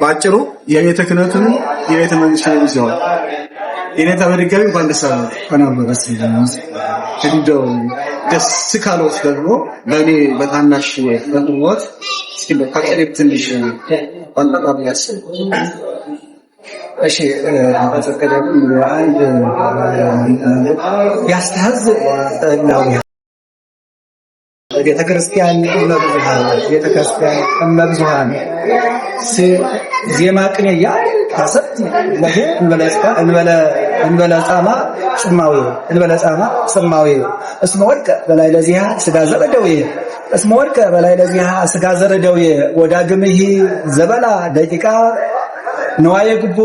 ባጭሩ የቤተ ክህነቱን የቤተ መንግስቱን ይዘዋል። የኔታ በድጋሚ ባንደሳለ ከናበረስ እንደው ደስ ካሎት ደግሞ ለኔ በታናሽ ወጥ እስኪ በቃቀሬት ትንሽ ባንጣጣም ያስብ እሺ አፈቀደም አንድ ያስተህዝብ ነው ቤተክርስቲያን እመብዙሃን ዜማ ቅኔያ ታሰጥ እንበለ ጻማ ጽማዊ እስመ ወድቀ በላይ ለዚያ ስጋ ዘረደው እስመ ወድቀ በላይ ለዚያ ስጋ ዘረደው ወዳግምህ ዘበላ ደቂቃ ነዋየ ጉቦ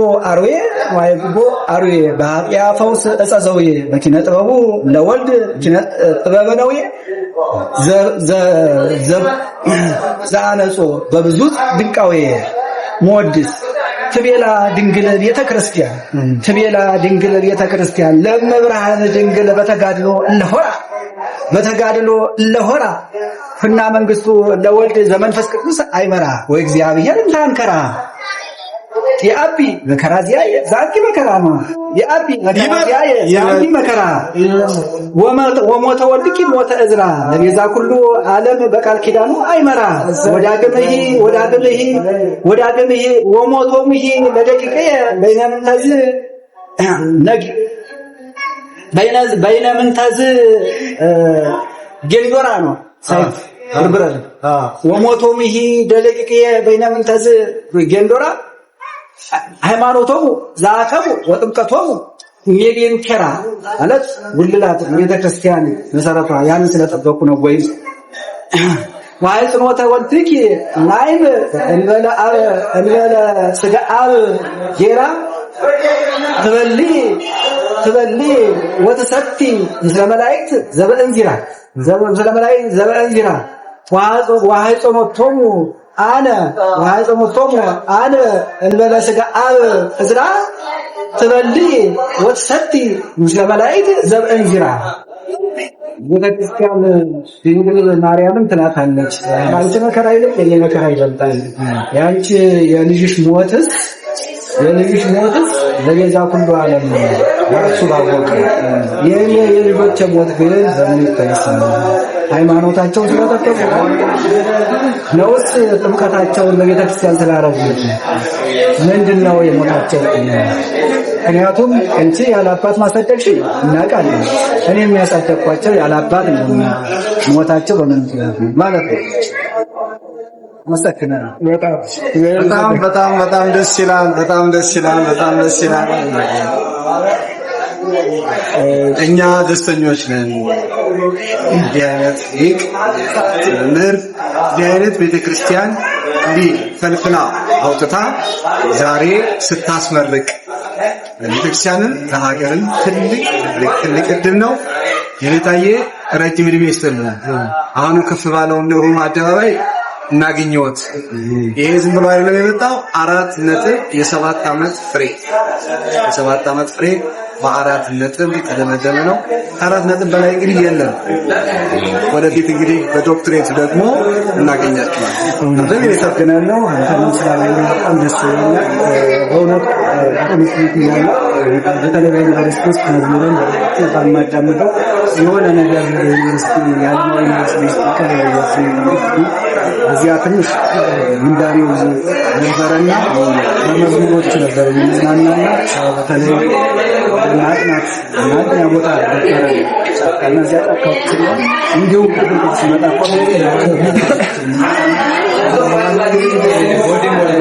አርዌ በኃጢያ ፈውስ እጸዘውዬ በኪነ ጥበቡ ለወልድ ኪነ ጥበብ ነውዬ ዘአነጾ በብዙ ድንቃዌ ሞድስ ትቤላ ድንግል ቤተክርስቲያን ለመብርሃን ድንግል በተጋድሎ ለሆራ ፍና መንግስቱ ለወልድ ዘመንፈስ ቅዱስ አይመራ ወይ እግዚአብሔር እንታንከራ የአቢ መከራ ዚያየ ዛቲ መከራ ነው የአቢ መከራ ዚያየ ዛቲ መከራ ወሞተ ወልድኪ ሞተ እዝራ ለቤዛ ኩሉ ዓለም በቃል ኪዳኑ አይመራ ወዳገምህ ወሞቶምህ ለደቂቀ በይነምንተዝ ጌንዶራ ነው ሳይፍ ብርብረን ወሞቶምህ ለደቂቀ በይነምንተዝ ጌንዶራ ሃይማኖቶሙ ዛከሙ ወጥምቀቶሙ ሜዲን ኬራ ማለት ጉልላት ቤተክርስቲያን መሰረቷ ያን ስለጠበቁ ነው ወይ ዋይ ጽኖተ ወልትኪ ናይብ እንበለ ስጋ አብ ጌራ ትበሊ ወተሰቲ ምስለ መላእክት ዘበእንዚራ ዋይ ጽኖቶሙ አነ እንበለ ስጋ አብ እዝራ ትበሊ ወትሰቲ ምስለ መላእክት ዘበእንዚራ ቤተክርስቲያን ድንግል ማርያምን ትላታለች አንቺ መከራ ይልቅ የኔ መከራ ይበልጣል ያንቺ የልጅሽ ሞትስ ለቤዛ ኩሉ ዓለም ወርሱ ባወቀ የኔ የልጆቼ ሞት ግን ዘመን ይተሰነ ሃይማኖታቸው ስለተጠበቁ ነውስ ጥምቀታቸውን በቤተክርስቲያን ስላረጉት ምንድነው የሞታቸው ምክንያቱም እንቺ ያላባት ማሰደድሽ እናቃለን እኔ የሚያሳደቋቸው ያላባት ነውና ሞታቸው በምን ማለት ነው መሰከነ በጣም ደስ ይላል እኛ ደስተኞች ነን ዲያነት ይቅ ትምህርት ዲያነት ቤተክርስቲያን እንዲህ ፈልፍላ አውጥታ ዛሬ ስታስመርቅ ቤተክርስቲያንን ለሀገርን ትልቅ እድል ነው የኔታዬ ረጅም ዕድሜ ይስጥልን አሁን ከፍ ባለው ነው አደባባይ እናገኘውት ይሄ ዝም ብሎ አይደለም የመጣው 4.7 ዓመት ፍሬ በአራት ነጥብ ተደመደመ ነው 4 ነጥብ በላይ እንግዲህ የለም ወደፊት እንግዲህ በዶክትሬት ደግሞ እናገኛቸዋለን እንደዚህ የተገናኘው አንተም ስላላየ በጣም ደስ ይላል በእውነት ኮሚኒቲ ያለ በተለይ ዩኒቨርሲቲስ ከዝምረን በጣም ማዳመጠው የሆነ ነገር ዩኒቨርሲቲ ያለው ዩኒቨርሲቲ እዚያ ትንሽ ምንዳሪው ነበርና በመዝሙሮች ነበር የሚዝናናና በተለይ ማጥናት ቦታ ነበር እነዚያ ተከፍቶ እንዲሁ ሲመጣ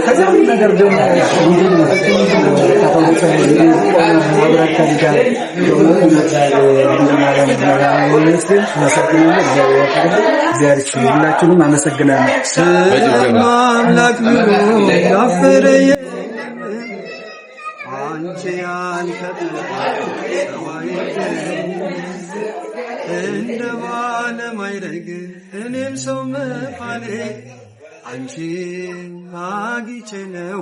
ከዛም ነገር ደግሞ ሁላችሁንም አመሰግናለሁ አምላክ ብሎ ያፈረ አንቺ እንደ ባለማይረግ እኔም ሰው መፋሌ አንቺ አግኝቼ ነው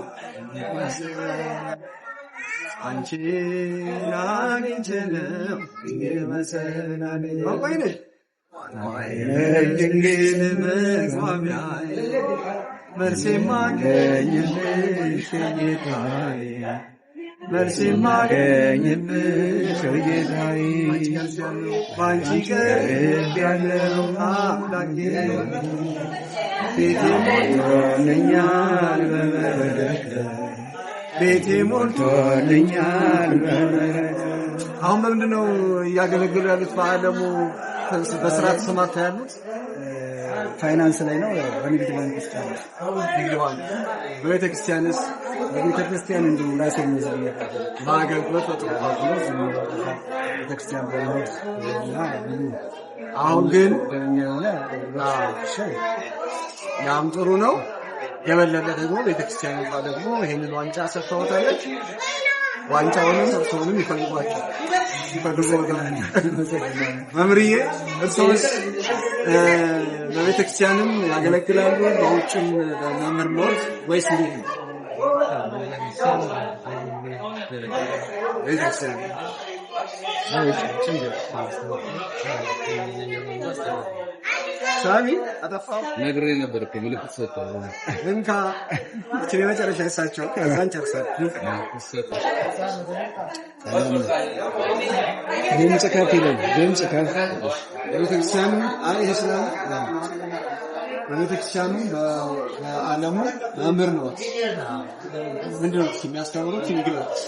የመሰናኔ ድንግል መግባቢያ መልስ የማገኝልሽ ጌታዬ መልስ የማገኝልሽ ጌታዬ ባንቺ ቀርብ ያለው አምላኬ ቤቴ ሞልቶልኛል በበረከት ቤቴ ሞልቶልኛል በበረከት። አሁን በምንድነው እያገለገሉ ያሉት? በዓለሙ በስራ ተሰማርተው ያሉት ፋይናንስ ላይ ነው። በንግድ ባንክ ውስጥ ነው። ንግድ ባንክ። በቤተክርስቲያንስ? በቤተክርስቲያን እንዲሁ ራሴን ነው ማገልግሎት ወጥቶ ቤተክርስቲያን በመሄድ አሁን ግን ያም ጥሩ ነው። የበለጠ ደግሞ ቤተክርስቲያን ደግሞ ይሄንን ዋንጫ ሰጥተውታለች። ዋንጫውንም እርሶንም ይፈልጓቸው መምሪዬ እርሶስ በቤተክርስቲያንም ያገለግላሉ በውጭም በመምህር ነው ወይስ እንዴት ነው? ቤተክርስቲያን ሳሚ አጠፋው ነግሬ ነበር እኮ ምልክት ሰጠው እንካ እቺ መጨረሻ እሳቸው ከዛን ጨርሰን ድምጽ ከፍ ይላል። ድምጽ ከፍ ቤተክርስቲያኑ አይ ይስላል በቤተክርስቲያኑ በዓለሙ መምህር ነው። ምንድን ነው የሚያስተምሩት? ይግለጽ።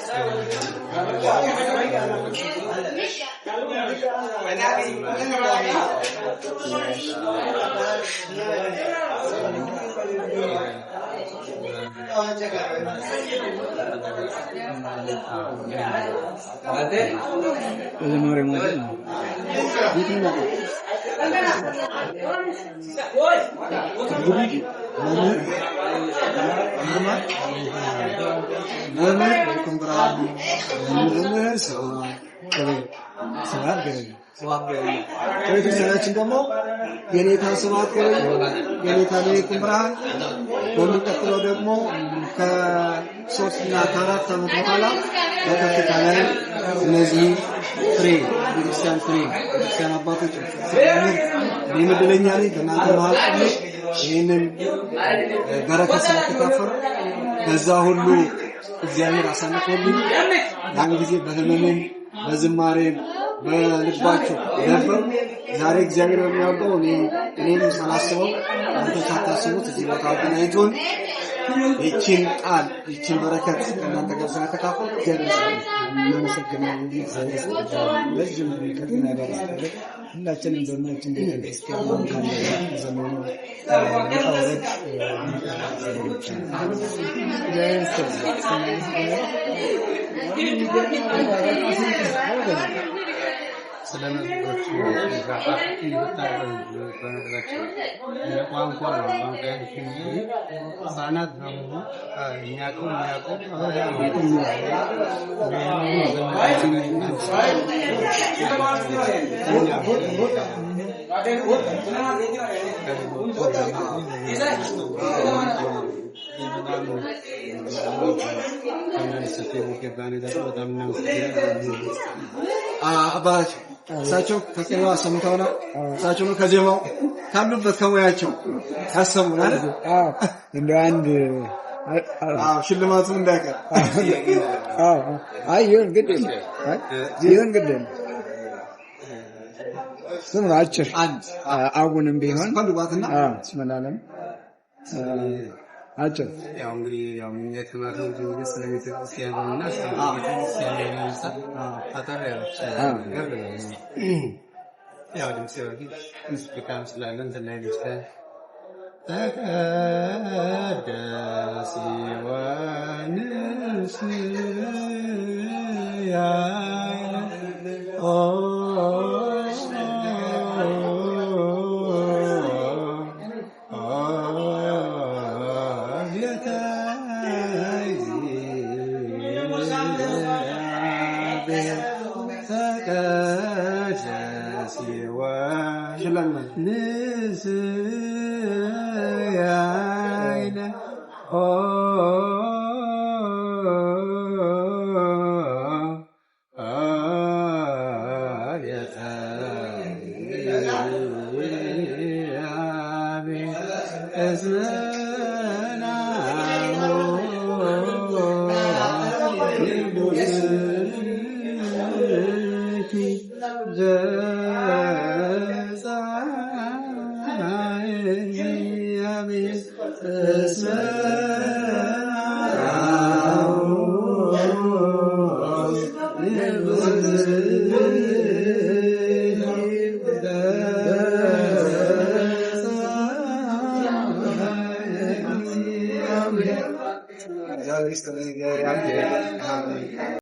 ቤተክርስቲያናችን ደግሞ የኔታ ስብሐት የኔታ ለይኩን ብርሃን በሚቀጥለው ደግሞ ከ3 እና ከ4 ዓመት በኋላ በከፍታ ላይ እነዚህ ፍሬ ቤተክርስቲያን ፍሬ ቤተክርስቲያን አባቶች እድለኛ ነኝ በእናንተ መሀል ቆሜ ይህንን በረከት ስለተካፈሉ በዛ ሁሉ እግዚአብሔር አሳልፎልኝ ያን ጊዜ በህመሜም በዝማሬም በልባቸው ነበር። ዛሬ እግዚአብሔር የሚያውቀው እኔም ሳላስበው አንተ ሳታስቡት እዚህ ቦታ አገናኝቶን ይህችን ቃል ይህችን በረከት እናንተ ጋር ስለተካፈሉ እግዚአብሔር እናመሰግናለን። ረጅም ርቀትና ደረስታለ ሁላችንም በማችን ቤተክርስቲያን ካለ ዘመኑ ታወቅ ስለነገሮች በነገራችን ቋንቋ ነው። ህጻናት ደግሞ የሚያውቀው አባታቸው እሳቸው ከጤናዋ ሰምተው ነው። እሳቸው ነው ከዜማው ካሉበት ከሙያቸው ያሰሙናል። እንደ አንድ ሽልማቱን እንዳይቀር ይሁን ግድ ስም አጭር አሁንም ቢሆን ስመላለም አጭር ያው እንግዲህ ያው የተማረው እንግዲህ ስለቤተክርስቲያን ነውና ቤተክርስቲያን ላይ አጣራ ያው ድምጽ ስፒካም ስላለን ተናይልሽ ተቀደስ ዮሐንስ ያ እግዚአብሔር ይስጥልኝ።